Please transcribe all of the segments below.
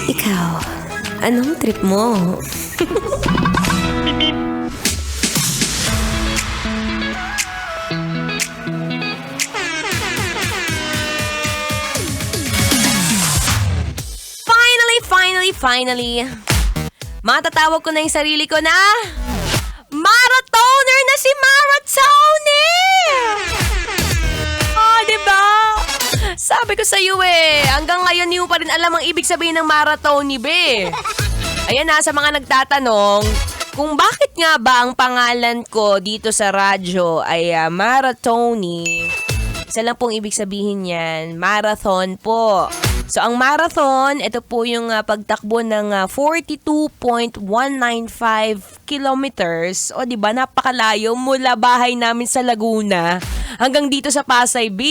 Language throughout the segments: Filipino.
Ikaw, anong trip mo? Finally. Matatawag ko na yung sarili ko na marathoner na si Maratoni! Diba? Sabi ko sa'yo hanggang ngayon hindi mo pa rin alam ang ibig sabihin ng maratoni, be. Ayan sa mga nagtatanong, kung bakit nga ba ang pangalan ko dito sa radyo ay Maratoni. Isa lang pong ibig sabihin yan, marathon po. So, ang marathon, ito po yung pagtakbo ng 42.195 kilometers. O, diba, napakalayo mula bahay namin sa Laguna hanggang dito sa Pasay, B.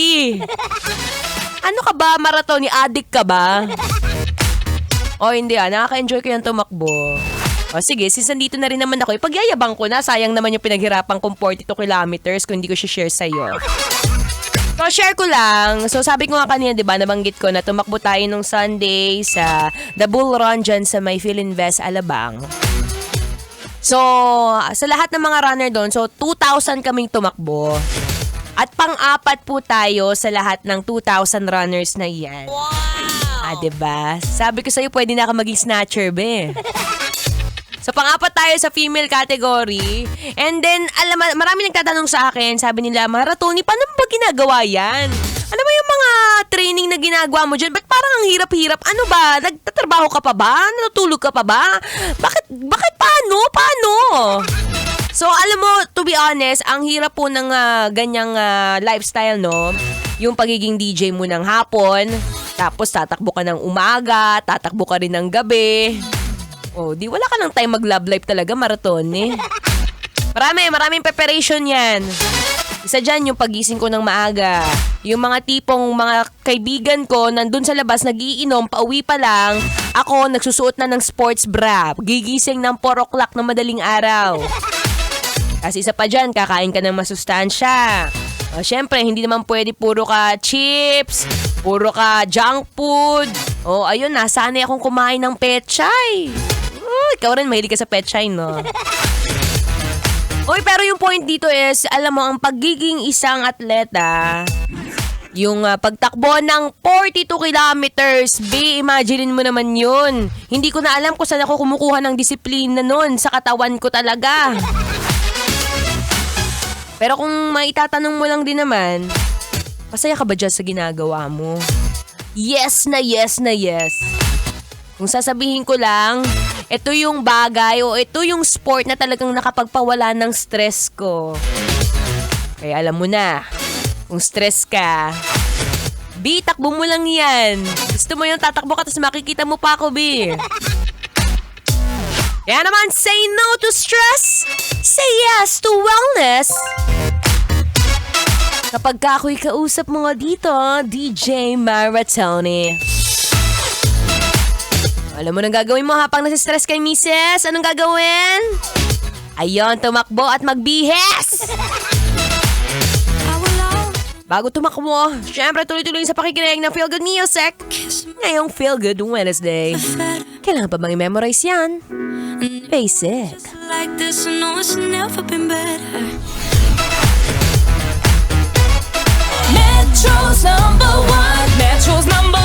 Ano ka ba, marathon? Addict ka ba? O, hindi nakaka-enjoy ko yung tumakbo. O, sige, since nandito na rin naman ako, ipagyayabang ko na. Sayang naman yung pinaghirapan kong 42 kilometers kung hindi ko share sa'yo. So, share ko lang. So, sabi ko nga kanina, diba, nabanggit ko na tumakbo tayo nung Sunday sa The Bull Run dyan sa may Philinvest, Alabang. So, sa lahat ng mga runner doon, so 2,000 kaming tumakbo. At pang-apat po tayo sa lahat ng 2,000 runners na yan. Wow! Diba? Sabi ko sa'yo, pwede na ka maging snatcher, be. So, pang-apat tayo sa female category. And then, marami nagtatanong sa akin, sabi nila, Maratoni, paano ba ginagawa yan? Ano ba yung mga training na ginagawa mo dyan? Ba't parang ang hirap-hirap? Ano ba? Nagtatrabaho ka pa ba? Natutulog ka pa ba? Bakit paano? So, alam mo, to be honest, ang hirap po ng ganyang lifestyle, no? Yung pagiging DJ mo ng hapon, tapos tatakbo ka ng umaga, tatakbo ka rin ng gabi. Di wala ka ng time mag-love life talaga, Maratoni. Maraming preparation yan. Isa dyan yung pagising ko ng maaga. Yung mga tipong mga kaibigan ko nandun sa labas nagiinom, pauwi pa lang, ako nagsusuot na ng sports bra. Gigising ng 4 o'clock na madaling araw. Kasi isa pa dyan, kakain ka ng masustansya. Siyempre, hindi naman pwede puro ka chips, puro ka junk food. Ayun, nasanay akong kumain ng pechay. Ikaw rin, mahilig ka sa pechay, no? Pero yung point dito is, alam mo, ang pagiging isang atleta, yung pagtakbo ng 42 kilometers, imagine mo naman yun. Hindi ko na alam kung saan ako kumukuha ng disiplina nun sa katawan ko talaga. Pero kung maitatanong mo lang din naman, masaya ka ba dyan sa ginagawa mo? Yes na yes. Kung sasabihin ko lang, ito yung bagay o ito yung sport na talagang nakapagpawala ng stress ko. Kaya alam mo na, kung stress ka, takbo mo lang yan. Gusto mo yung tatakbo ka tapos makikita mo pa ako, Kaya naman, say no to stress, say yes to wellness. Kapag ako'y kausap mo nga dito, DJ Maratoni. Alam mo nang gagawin mo habang nasistress kay misis? Anong gagawin? Ayun, tumakbo at magbihes! Bago tumakbo, syempre tuloy-tuloy sa pakikinig ng Feel Good Music. Ngayong Feel Good Wednesday. Kailangan pa bang i-memorize yan? Basic. Metro's number one. Metro's number